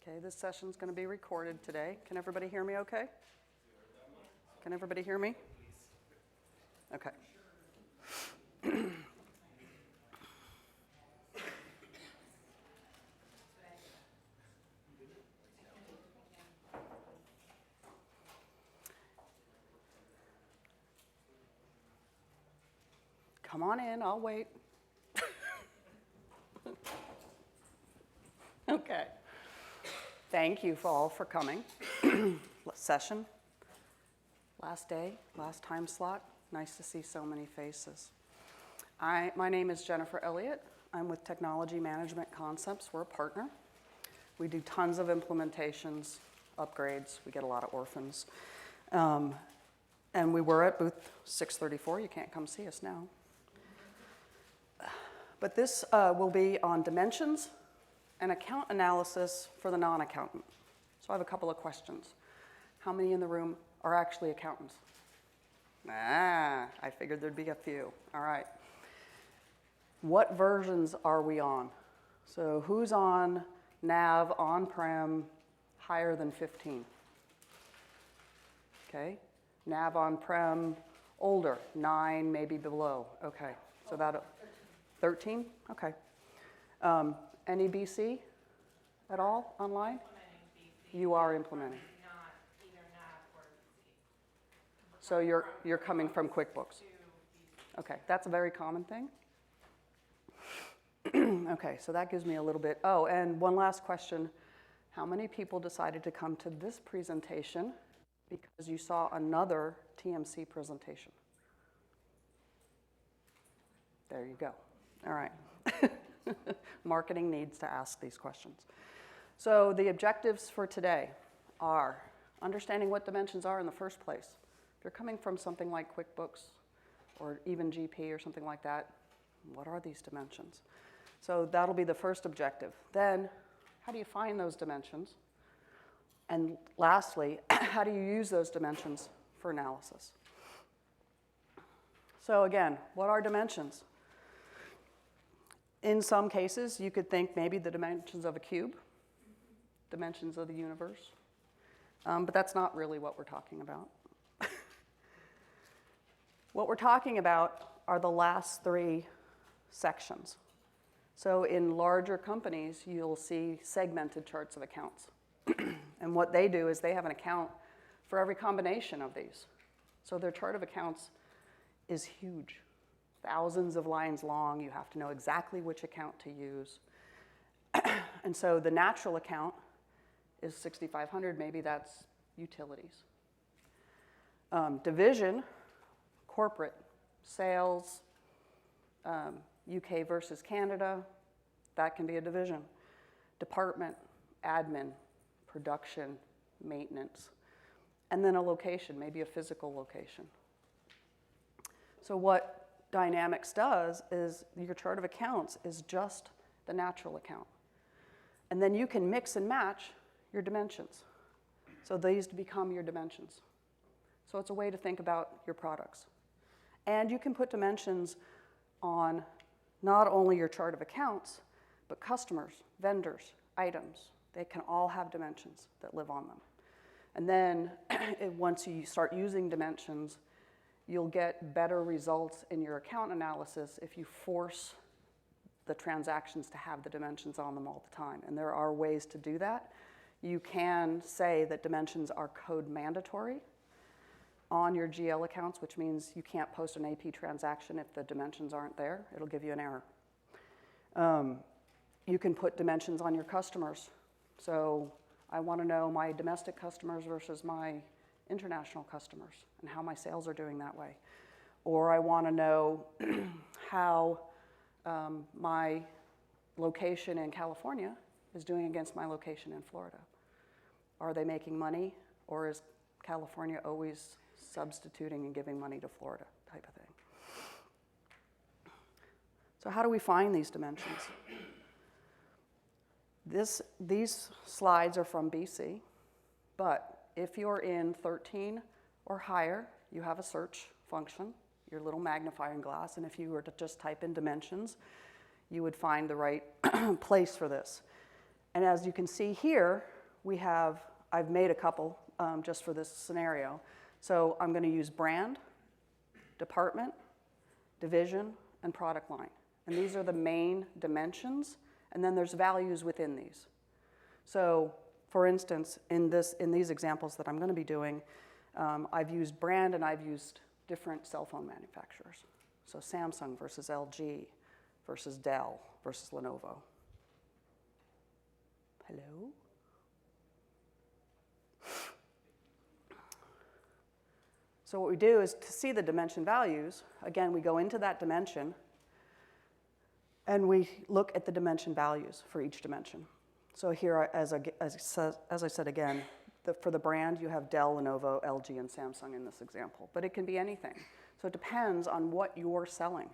Okay, this session's going to be recorded today. Can everybody hear me okay? Can everybody hear me? Okay. Come on in, I'll wait. Okay. Thank you all for coming. Session, last day, last time slot. Nice to see so many faces. My name is Jennifer Elliott. I'm with Technology Management Concepts. We're a partner. We do tons of implementations, upgrades. We get a lot of orphans. And we were at booth 634. You can't come see us now. But this will be on dimensions and account analysis for the non-accountant. So I have a couple of questions. How many in the room are actually accountants? I figured there'd be a few. All right. What versions are we on? So who's on nav, on-prem, higher than 15? Okay. Nav on-prem, older, 9, maybe below. Okay. So that 13? Okay. Any BC at all online? You are implementing. Not either nav or BC. So you're coming from QuickBooks. Okay, that's a very common thing. Okay, so that gives me a little bit. Oh, and one last question. How many people decided to come to this presentation because you saw another TMC presentation? There you go. All right. Marketing needs to ask these questions. So the objectives for today are understanding what dimensions are in the first place. If you're coming from something like QuickBooks or even GP or something like that, what are these dimensions? So that'll be the first objective. Then, how do you find those dimensions? And lastly, how do you use those dimensions for analysis? So again, what are dimensions? In some cases, you could think maybe the dimensions of a cube, dimensions of the universe, but that's not really what we're talking about. What we're talking about are the last three sections. So in larger companies, you'll see segmented charts of accounts. And what they do is they have an account for every combination of these. So their chart of accounts is huge. Thousands of lines long. You have to know exactly which account to use. And so the natural account is 6,500. Maybe that's utilities. Division, corporate, sales, UK versus Canada, that can be a division. Department, admin, production, maintenance. And then a location, maybe a physical location. So what Dynamics does is your chart of accounts is just the natural account. And then you can mix and match your dimensions. So these become your dimensions. So it's a way to think about your products. And you can put dimensions on not only your chart of accounts, but customers, vendors, items. They can all have dimensions that live on them. And then once you start using dimensions, you'll get better results in your account analysis if you force the transactions to have the dimensions on them all the time. And there are ways to do that. You can say that dimensions are code mandatory on your GL accounts, which means you can't post an AP transaction if the dimensions aren't there. It'll give you an error. You can put dimensions on your customers. So I want to know my domestic customers versus my international customers and how my sales are doing that way. Or I want to know how my location in California is doing against my location in Florida. Are they making money, or is California always substituting and giving money to Florida type of thing? So how do we find these dimensions? These slides are from BC, but if you're in 13 or higher, you have a search function, your little magnifying glass, and if you were to just type in dimensions, you would find the right place for this. And as you can see here, I've made a couple just for this scenario. So I'm going to use brand, department, division, and product line. And these are the main dimensions, and then there's values within these. So for instance, in these examples that I'm going to be doing, I've used brand and I've used different cell phone manufacturers. So Samsung versus LG versus Dell versus Lenovo. Hello? So what we do is to see the dimension values, again, we go into that dimension and we look at the dimension values for each dimension. So here, as I said again, for the brand, you have Dell, Lenovo, LG, and Samsung in this example. But it can be anything. So it depends on what you're selling.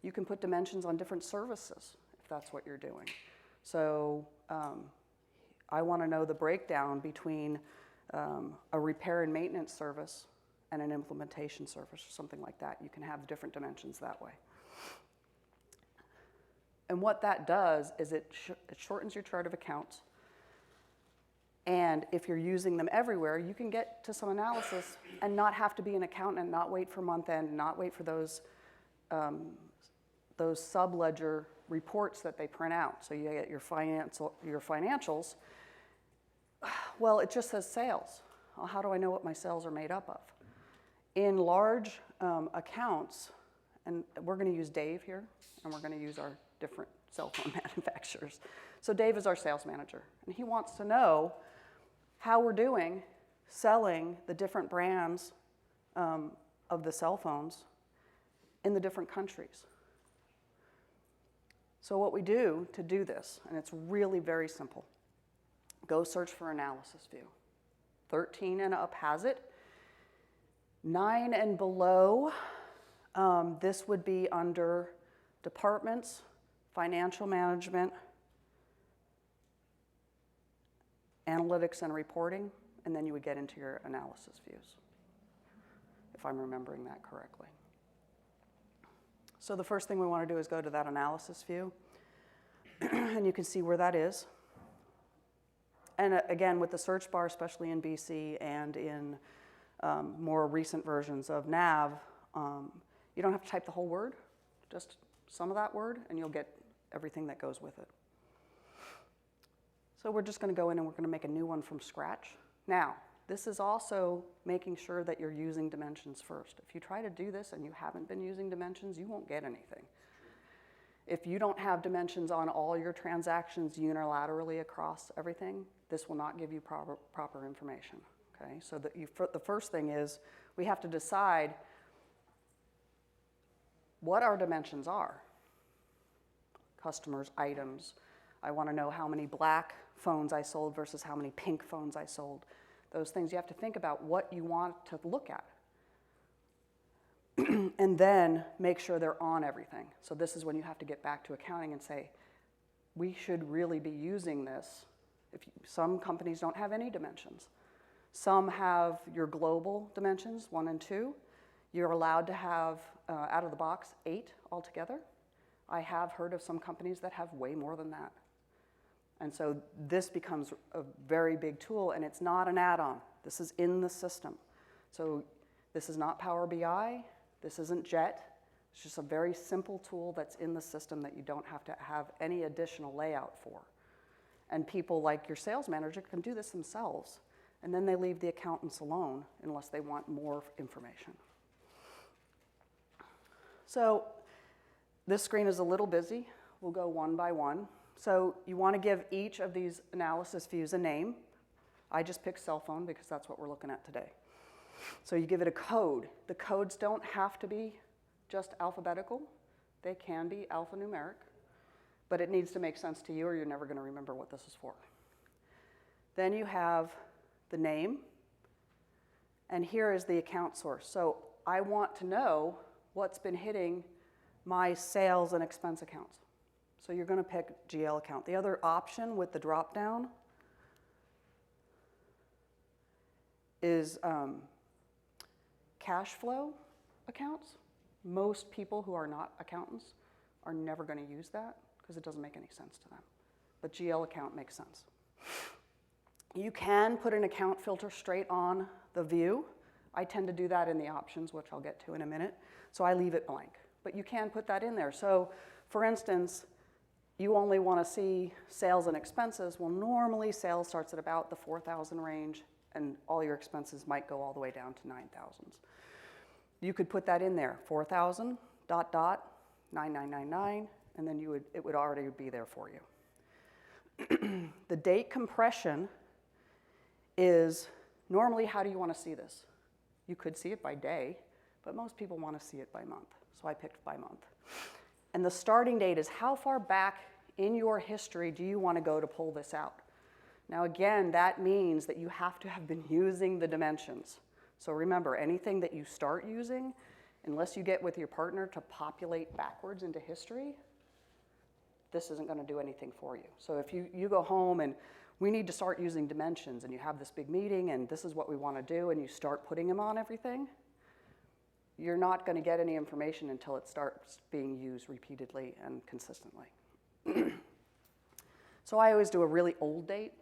You can put dimensions on different services if that's what you're doing. So I want to know the breakdown between a repair and maintenance service and an implementation service or something like that. You can have different dimensions that way. And what that does is it shortens your chart of accounts. And if you're using them everywhere, you can get to some analysis and not have to be an accountant, not wait for month end, not wait for those sub-ledger reports that they print out. So you get your financials. Well, it just says sales. Well, how do I know what my sales are made up of? In large accounts, and we're going to use Dave here, and we're going to use our different cell phone manufacturers. So Dave is our sales manager, and he wants to know how we're doing selling the different brands of the cell phones in the different countries. So what we do to do this, and it's really very simple, go search for analysis view. 13 and up has it. 9 and below, this would be under departments, financial management, analytics and reporting, and then you would get into your analysis views, if I'm remembering that correctly. So the first thing we want to do is go to that analysis view, and you can see where that is. And again, with the search bar, especially in BC and in more recent versions of NAV, you don't have to type the whole word, just some of that word, and you'll get everything that goes with it. So we're just going to go in and we're going to make a new one from scratch. Now, this is also making sure that you're using dimensions first. If you try to do this and you haven't been using dimensions, you won't get anything. If you don't have dimensions on all your transactions unilaterally across everything, this will not give you proper information. Okay? So the first thing is we have to decide what our dimensions are. Customers, items. I want to know how many black phones I sold versus how many pink phones I sold. Those things, you have to think about what you want to look at. And then make sure they're on everything. So this is when you have to get back to accounting and say, we should really be using this. Some companies don't have any dimensions. Some have your global dimensions, 1 and 2. You're allowed to have, out of the box, 8 altogether. I have heard of some companies that have way more than that. And so this becomes a very big tool, and it's not an add-on. This is in the system. So this is not Power BI. This isn't JET. It's just a very simple tool that's in the system that you don't have to have any additional layout for. And people like your sales manager can do this themselves, and then they leave the accountants alone unless they want more information. So this screen is a little busy. We'll go one by one. So you want to give each of these analysis views a name. I just picked cell phone because that's what we're looking at today. So you give it a code. The codes don't have to be just alphabetical. They can be alphanumeric, but it needs to make sense to you or you're never going to remember what this is for. Then you have the name, and here is the account source. So I want to know what's been hitting my sales and expense accounts. So you're going to pick GL account. The other option with the drop-down is cash flow accounts. Most people who are not accountants are never going to use that because it doesn't make any sense to them. But GL account makes sense. You can put an account filter straight on the view. I tend to do that in the options, which I'll get to in a minute. So I leave it blank. But you can put that in there. So for instance, you only want to see sales and expenses. Well, normally sales starts at about the 4,000 range, and all your expenses might go all the way down to 9,000s. You could put that in there, 4,000, ... 9999, and then it would already be there for you. The date compression is normally, how do you want to see this? You could see it by day, but most people want to see it by month. So I picked by month. And the starting date is how far back in your history do you want to go to pull this out? Now again, that means that you have to have been using the dimensions. So remember, anything that you start using, unless you get with your partner to populate backwards into history, this isn't going to do anything for you. So if you go home and we need to start using dimensions, and you have this big meeting and this is what we want to do, and you start putting them on everything, you're not going to get any information until it starts being used repeatedly and consistently. So I always do a really old date.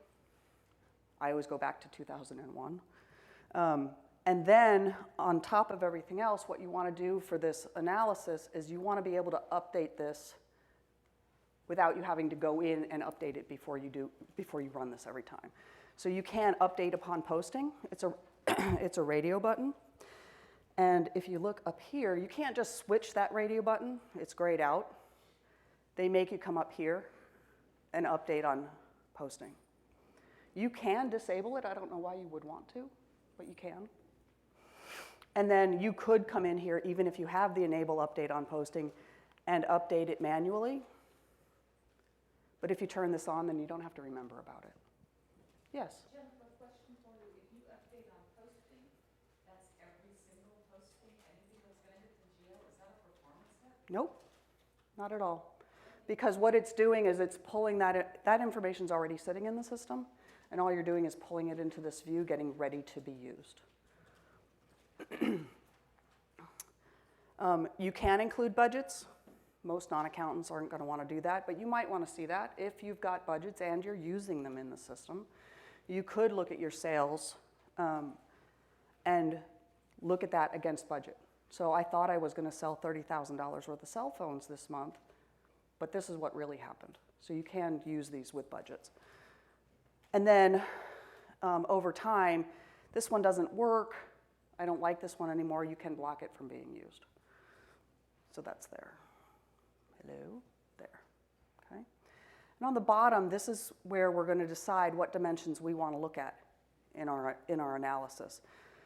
I always go back to 2001. And then on top of everything else, what you want to do for this analysis is you want to be able to update this without you having to go in and update it before you run this every time. So you can update upon posting. It's a radio button. And if you look up here, you can't just switch that radio button. It's grayed out. They make you come up here and update on posting. You can disable it. I don't know why you would want to, but you can. And then you could come in here, even if you have the enable update on posting, and update it manually. But if you turn this on, then you don't have to remember about it. Yes? Jennifer, question for you. If you update on posting, that's every single posting, anything that's going to hit the GL, is that a performance step? Nope, not at all. Because what it's doing is it's pulling that information's already sitting in the system, and all you're doing is pulling it into this view, getting ready to be used. You can include budgets. Most non-accountants aren't going to want to do that, but you might want to see that if you've got budgets and you're using them in the system. You could look at your sales and look at that against budget. So I thought I was going to sell $30,000 worth of cell phones this month, but this is what really happened. So you can use these with budgets. And then over time, this one doesn't work. I don't like this one anymore. You can block it from being used. So that's there. Hello, there, okay? And on the bottom, this is where we're going to decide what dimensions we want to look at in our analysis.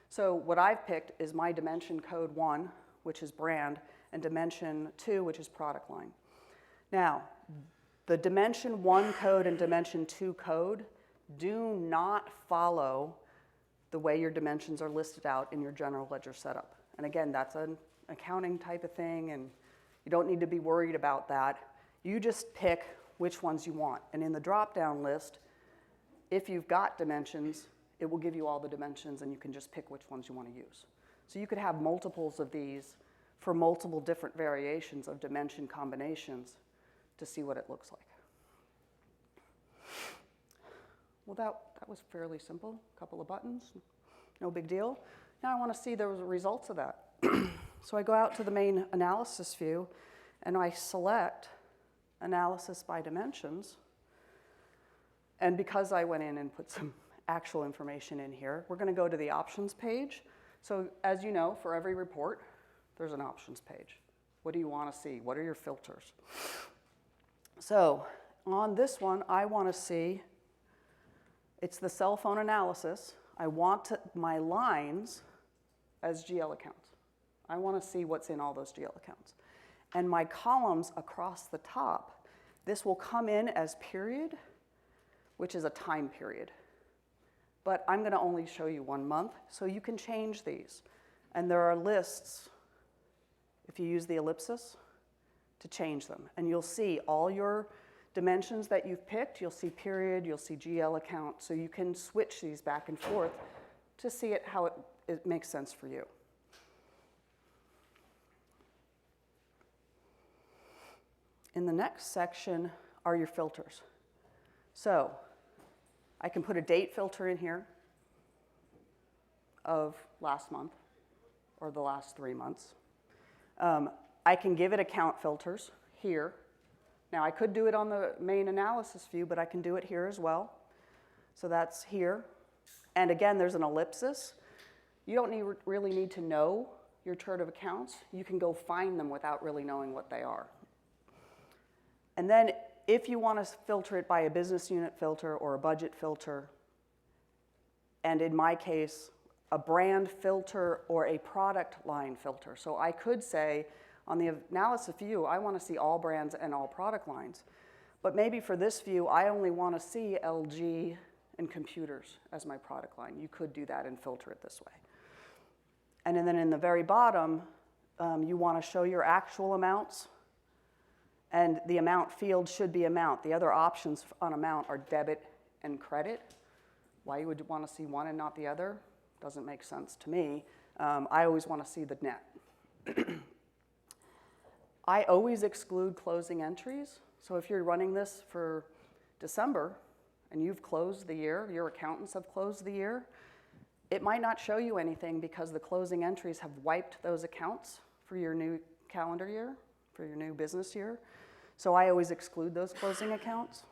So what I've picked is my dimension code 1, which is brand, and dimension 2, which is product line. Now, the dimension 1 code and dimension 2 code do not follow the way your dimensions are listed out in your general ledger setup. And again, that's an accounting type of thing, and you don't need to be worried about that. You just pick which ones you want. And in the drop-down list, if you've got dimensions, it will give you all the dimensions, and you can just pick which ones you want to use. So you could have multiples of these for multiple different variations of dimension combinations to see what it looks like. Well, that was fairly simple. A couple of buttons, no big deal. Now I want to see the results of that. So I go out to the main analysis view, and I select analysis by dimensions. And because I went in and put some actual information in here, we're going to go to the options page. So as you know, for every report, there's an options page. What do you want to see? What are your filters? So on this one, I want to see, it's the cell phone analysis. I want my lines as GL accounts. I want to see what's in all those GL accounts. And my columns across the top, this will come in as period, which is a time period. But I'm going to only show you 1 month, so you can change these. And there are lists, if you use the ellipsis, to change them. And you'll see all your dimensions that you've picked. You'll see period, you'll see GL account, so you can switch these back and forth to see it how it makes sense for you. In the next section are your filters. So I can put a date filter in here of last month or the last 3 months. I can give it account filters here. Now, I could do it on the main analysis view, but I can do it here as well. So that's here. And again, there's an ellipsis. You don't really need to know your chart of accounts. You can go find them without really knowing what they are. And then if you want to filter it by a business unit filter or a budget filter, and in my case, a brand filter or a product line filter. So I could say, on the analysis view, I want to see all brands and all product lines. But maybe for this view, I only want to see LG and computers as my product line. You could do that and filter it this way. And then in the very bottom, you want to show your actual amounts. And the amount field should be amount. The other options on amount are debit and credit. Why you would want to see one and not the other doesn't make sense to me. I always want to see the net. I always exclude closing entries. So if you're running this for December and you've closed the year, your accountants have closed the year, it might not show you anything because the closing entries have wiped those accounts for your new calendar year, for your new business year. So I always exclude those closing accounts,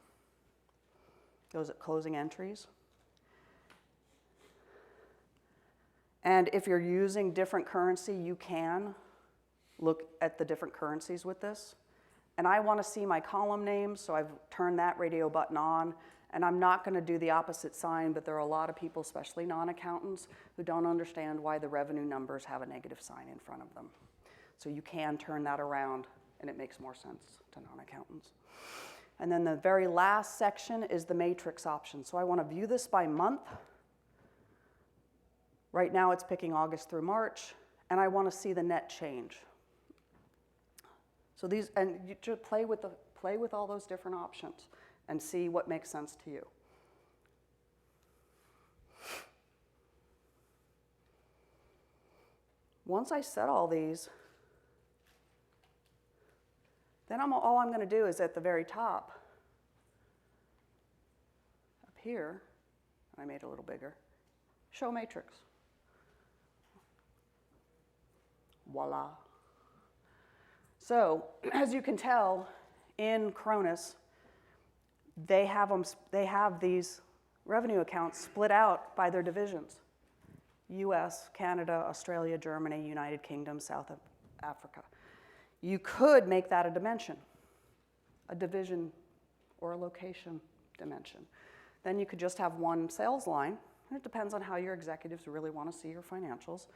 those closing entries. And if you're using different currency, you can look at the different currencies with this. And I want to see my column names, so I've turned that radio button on. And I'm not going to do the opposite sign, but there are a lot of people, especially non-accountants, who don't understand why the revenue numbers have a negative sign in front of them. So you can turn that around, and it makes more sense to non-accountants. And then the very last section is the matrix option. So I want to view this by month. Right now it's picking August through March, and I want to see the net change. So these, and you just play with all those different options and see what makes sense to you. Once I set all these, then all I'm going to do is at the very top, up here, I made it a little bigger, show matrix. Voila. So, as you can tell, in Cronus, they have these revenue accounts split out by their divisions. US, Canada, Australia, Germany, United Kingdom, South Africa. You could make that a dimension, a division or a location dimension. Then you could just have one sales line. It depends on how your executives really want to see your financials.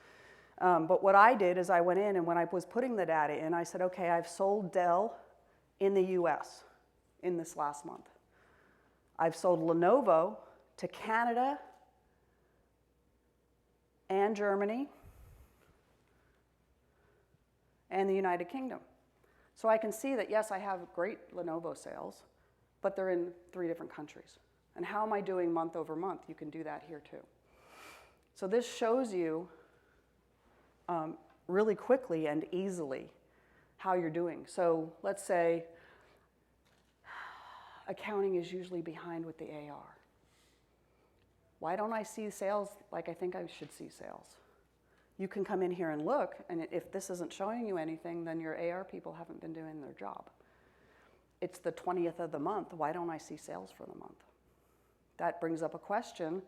But what I did is I went in, and when I was putting the data in, I said, okay, I've sold Dell in the US in this last month. I've sold Lenovo to Canada and Germany and the United Kingdom. So I can see that, yes, I have great Lenovo sales, but they're in 3 different countries. And how am I doing month over month? You can do that here too. So this shows you really quickly and easily how you're doing. So let's say accounting is usually behind with the AR. Why don't I see sales like I think I should see sales? You can come in here and look, and if this isn't showing you anything, then your AR people haven't been doing their job. It's the 20th of the month. Why don't I see sales for the month? That brings up a question.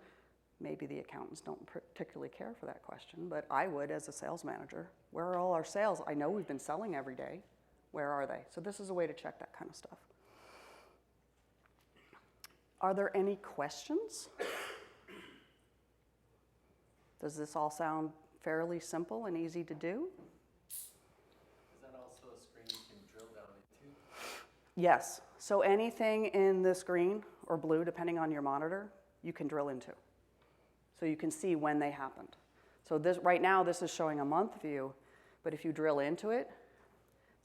Maybe the accountants don't particularly care for that question, but I would as a sales manager. Where are all our sales? I know we've been selling every day. Where are they? So this is a way to check that kind of stuff. Are there any questions? Does this all sound fairly simple and easy to do? Is that also a screen you can drill down into? Yes. So anything in this green or blue, depending on your monitor, you can drill into. So you can see when they happened. So this, right now, this is showing a month view, but if you drill into it,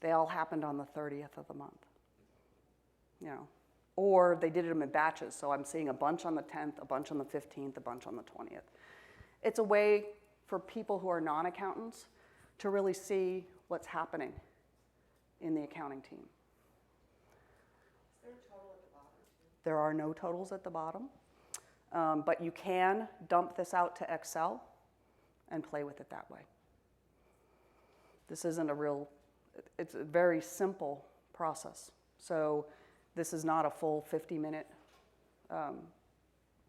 they all happened on the 30th of the month. You know, or they did them in batches. So I'm seeing a bunch on the 10th, a bunch on the 15th, a bunch on the 20th. It's a way for people who are non-accountants to really see what's happening in the accounting team. Is there a total at the bottom too? There are no totals at the bottom. But you can dump this out to Excel and play with it that way. This isn't it's a very simple process. So this is not a full 50-minute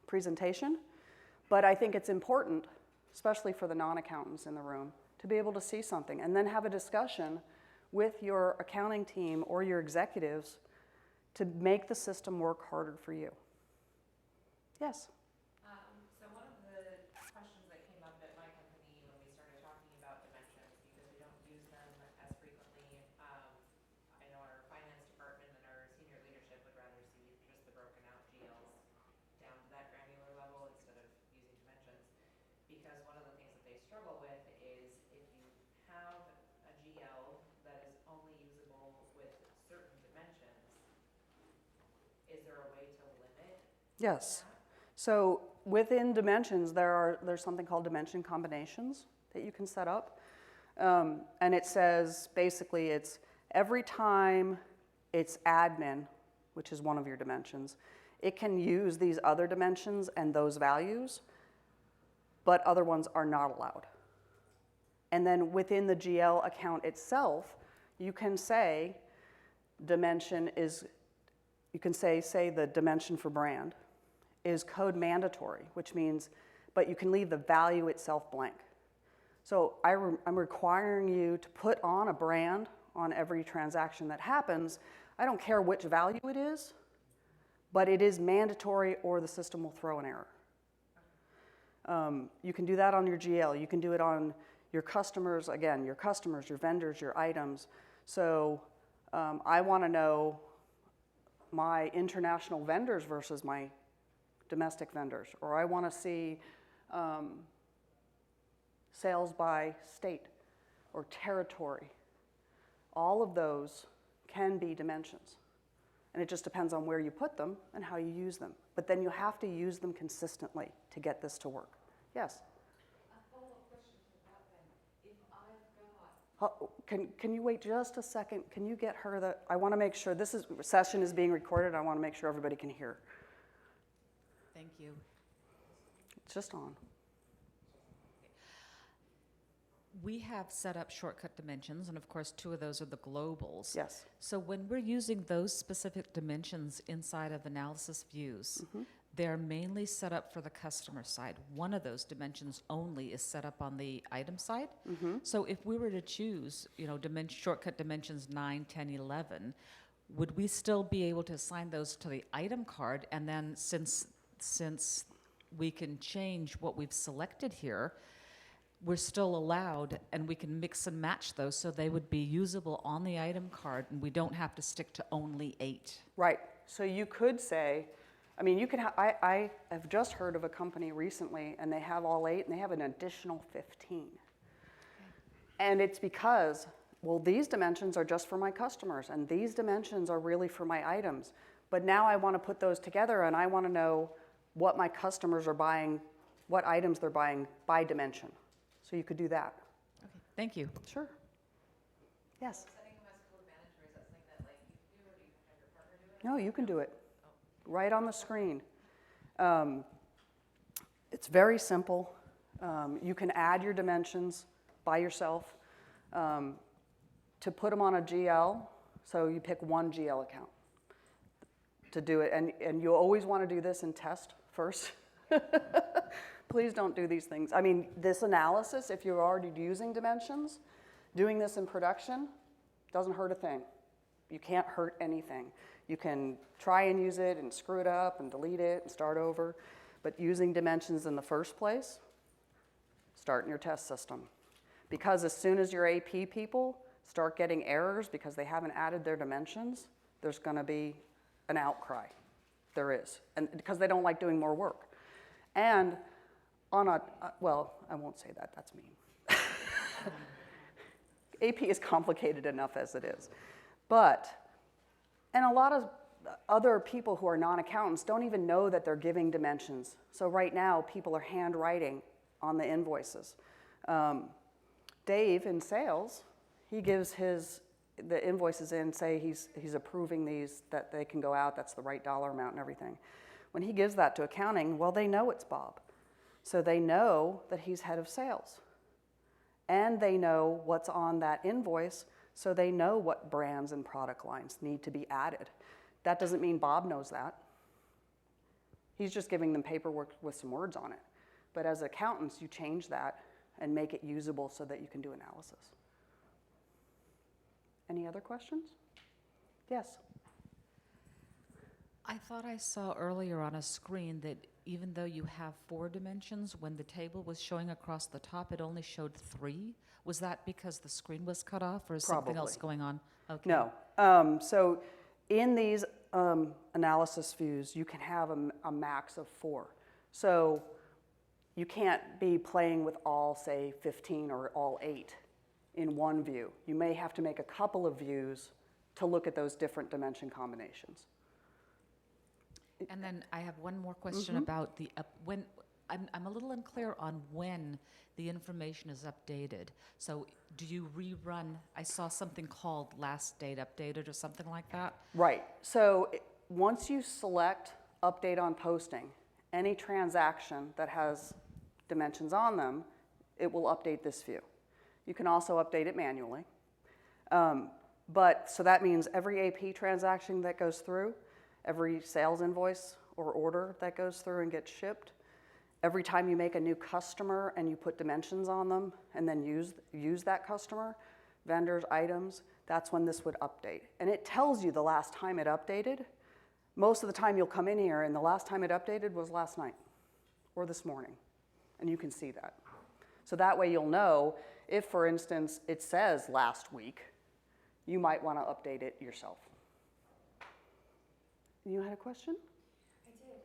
presentation, but I think it's important, especially for the non-accountants in the room, to be able to see something and then have a discussion with your accounting team or your executives to make the system work harder for you. Yes? So one of the questions that came up at my company when we started talking about dimensions, because we don't use them as frequently, I know our finance department and our senior leadership would rather see just the broken out GLs down to that granular level instead of using dimensions. Because one of the things that they struggle with is if you have a GL that is only usable with certain dimensions, is there a way to limit Yes. that? So within dimensions, there's something called dimension combinations that you can set up. And it says, basically, it's every time it's admin, which is one of your dimensions, it can use these other dimensions and those values, but other ones are not allowed. And then within the GL account itself, you can say dimension is, you can say the dimension for brand is code mandatory, which means, but you can leave the value itself blank. So I'm requiring you to put on a brand on every transaction that happens. I don't care which value it is, but it is mandatory or the system will throw an error. You can do that on your GL. You can do it on your customers, again, your customers, your vendors, your items. So I want to know my international vendors versus my domestic vendors, or I want to see sales by state or territory. All of those can be dimensions. And it just depends on where you put them and how you use them. But then you have to use them consistently to get this to work. Yes? A follow-up question to that then. If I've got Can you wait just a second? Can you get her the, I want to make sure, session is being recorded. I want to make sure everybody can hear. Thank you. It's just on. We have set up shortcut dimensions, and of course, 2 of those are the globals. Yes. So when we're using those specific dimensions inside of analysis views, they're mainly set up for the customer side. One of those dimensions only is set up on the item side. So if we were to choose, shortcut dimensions 9, 10, 11, would we still be able to assign those to the item card? And then since we can change what we've selected here, we're still allowed, and we can mix and match those so they would be usable on the item card, and we don't have to stick to only 8. Right. So you could say, I mean, you can. I have just heard of a company recently, and they have all 8, and they have an additional 15. And it's because, well, these dimensions are just for my customers, and these dimensions are really for my items. But now I want to put those together, and I want to know what my customers are buying, what items they're buying by dimension. So you could do that. Okay, thank you. Sure. Yes. Setting them as code manager, is that something that like you do, or do you have your partner do it? No, you can do it right on the screen. It's very simple. You can add your dimensions by yourself to put them on a GL. So you pick one GL account to do it. And you always want to do this in test first. Please don't do these things. I mean, this analysis, if you're already using dimensions, doing this in production doesn't hurt a thing. You can't hurt anything. You can try and use it and screw it up and delete it and start over. But using dimensions in the first place, start in your test system. Because as soon as your AP people start getting errors because they haven't added their dimensions, there's going to be an outcry. There is. And because they don't like doing more work. And well, I won't say that, that's mean. AP is complicated enough as it is. And a lot of other people who are non-accountants don't even know that they're giving dimensions. So right now, people are handwriting on the invoices. Dave in sales, he gives the invoices in, say he's approving these, that they can go out, that's the right dollar amount and everything. When he gives that to accounting, well, they know it's Bob. So they know that he's head of sales. And they know what's on that invoice, so they know what brands and product lines need to be added. That doesn't mean Bob knows that. He's just giving them paperwork with some words on it. But as accountants, you change that and make it usable so that you can do analysis. Any other questions? Yes. I thought I saw earlier on a screen that even though you have 4 dimensions, when the table was showing across the top, it only showed 3. Was that because the screen was cut off, or is something else Probably. going on? Okay. No. So in these analysis views, you can have a max of 4. So you can't be playing with all, say, 15 or all 8 in one view. You may have to make a couple of views to look at those different dimension combinations. And then I have one more question about the when I'm a little unclear on when the information is updated. So do you rerun? I saw something called last date updated or something like that. Right. So once you select update on posting, any transaction that has dimensions on them, it will update this view. You can also update it manually. So that means every AP transaction that goes through, every sales invoice or order that goes through and gets shipped, every time you make a new customer and you put dimensions on them and then use that customer, vendors, items, that's when this would update. And it tells you the last time it updated. Most of the time you'll come in here and the last time it updated was last night or this morning. And you can see that. So that way you'll know if, for instance, it says last week, you might want to update it yourself. You had a question? I did.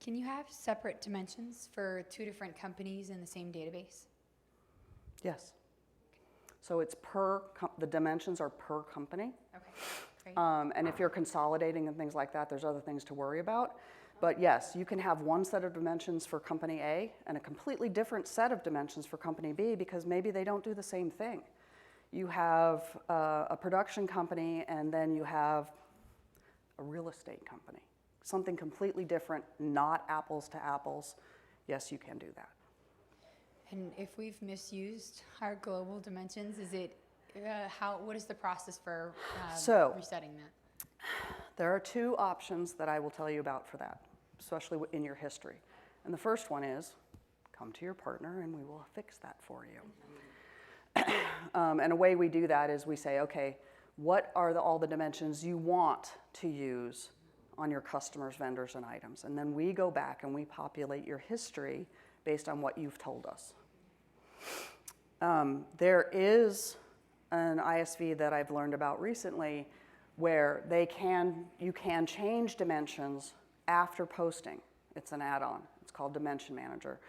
Can you have separate dimensions for 2 different companies in the same database? Yes. So it's the dimensions are per company. Okay, great. And if you're consolidating and things like that, there's other things to worry about. But yes, you can have one set of dimensions for company A and a completely different set of dimensions for company B because maybe they don't do the same thing. You have a production company and then you have a real estate company. Something completely different, not apples to apples. Yes, you can do that. And if we've misused our global dimensions, is it what is the process for resetting that? There are 2 options that I will tell you about for that, especially in your history. And the first one is, come to your partner and we will fix that for you. And a way we do that is we say, okay, what are all the dimensions you want to use on your customers, vendors, and items? And then we go back and we populate your history based on what you've told us. There is an ISV that I've learned about recently where you can change dimensions after posting. It's an add-on. It's called Dimension Manager.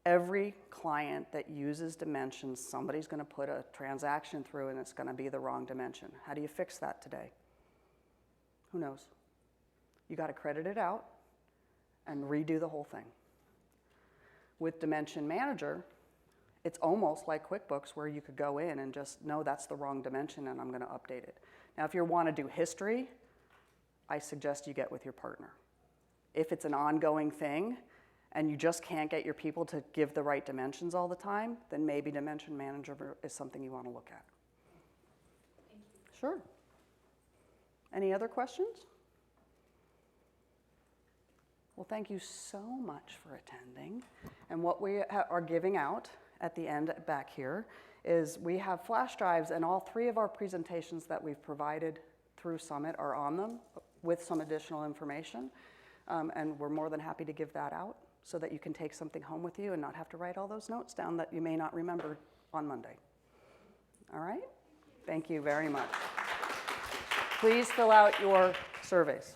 Every client that uses dimensions, somebody's going to put a transaction through and it's going to be the wrong dimension. How do you fix that today? Who knows? You got to credit it out and redo the whole thing. With Dimension Manager, it's almost like QuickBooks where you could go in and just know that's the wrong dimension and I'm going to update it. Now, if you want to do history, I suggest you get with your partner. If it's an ongoing thing and you just can't get your people to give the right dimensions all the time, then maybe Dimension Manager is something you want to look at. Thank you. Sure. Any other questions? Well, thank you so much for attending. And what we are giving out at the end back here is we have flash drives, and all 3 of our presentations that we've provided through Summit are on them with some additional information. And we're more than happy to give that out so that you can take something home with you and not have to write all those notes down that you may not remember on Monday. All right? Thank you very much. Please fill out your surveys.